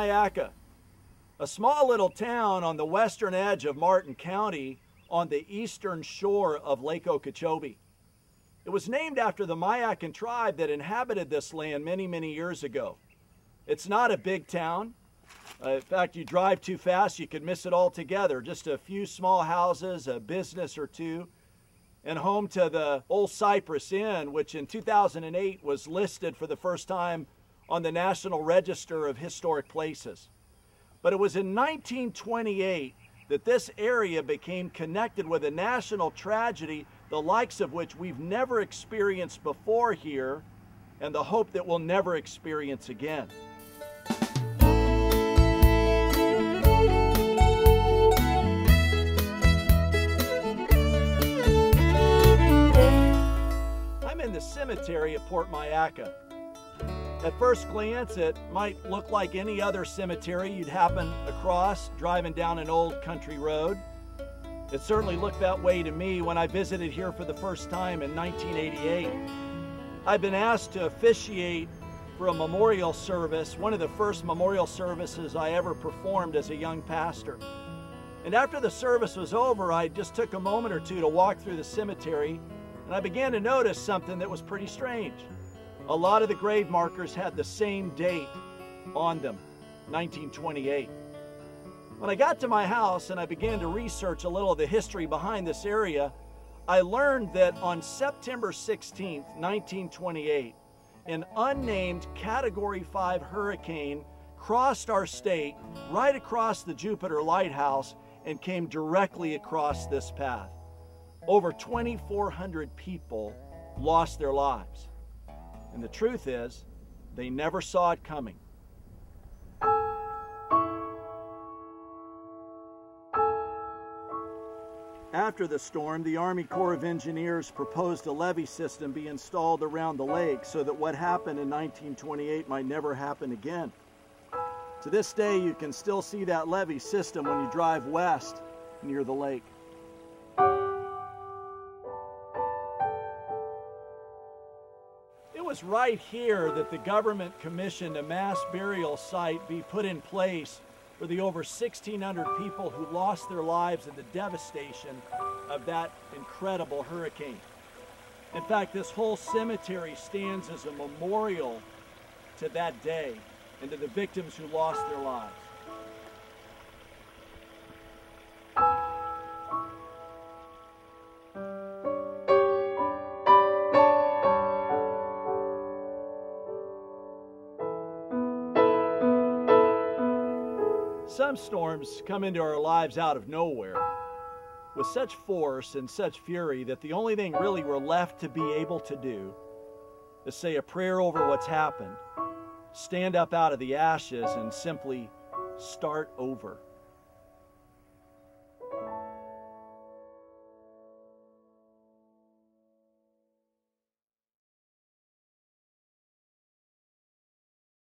Mayaca, a small little town on the western edge of Martin County on the eastern shore of Lake Okeechobee. It was named after the Mayacan tribe that inhabited this land many, many years ago. It's not a big town. In fact, you drive too fast, you could miss it altogether. Just a few small houses, a business or two, and home to the Old Cypress Inn, which in 2008 was listed for the first time on the National Register of Historic Places. But it was in 1928 that this area became connected with a national tragedy, the likes of which we've never experienced before here, and the hope that we'll never experience again. I'm in the cemetery at Port Mayaca. At first glance, it might look like any other cemetery you'd happen across driving down an old country road. It certainly looked that way to me when I visited here for the first time in 1988. I've been asked to officiate for a memorial service, one of the first memorial services I ever performed as a young pastor. And after the service was over, I just took a moment or two to walk through the cemetery, and I began to notice something that was pretty strange. A lot of the grave markers had the same date on them, 1928. When I got to my house and I began to research a little of the history behind this area, I learned that on September 16th, 1928, an unnamed Category 5 hurricane crossed our state right across the Jupiter Lighthouse and came directly across this path. Over 2,400 people lost their lives. And the truth is, they never saw it coming. After the storm, the Army Corps of Engineers proposed a levee system be installed around the lake so that what happened in 1928 might never happen again. To this day, you can still see that levee system when you drive west near the lake. It was right here that the government commissioned a mass burial site be put in place for the over 1,600 people who lost their lives in the devastation of that incredible hurricane. In fact, this whole cemetery stands as a memorial to that day and to the victims who lost their lives. Some storms come into our lives out of nowhere with such force and such fury that the only thing really we're left to be able to do is say a prayer over what's happened, stand up out of the ashes, and simply start over.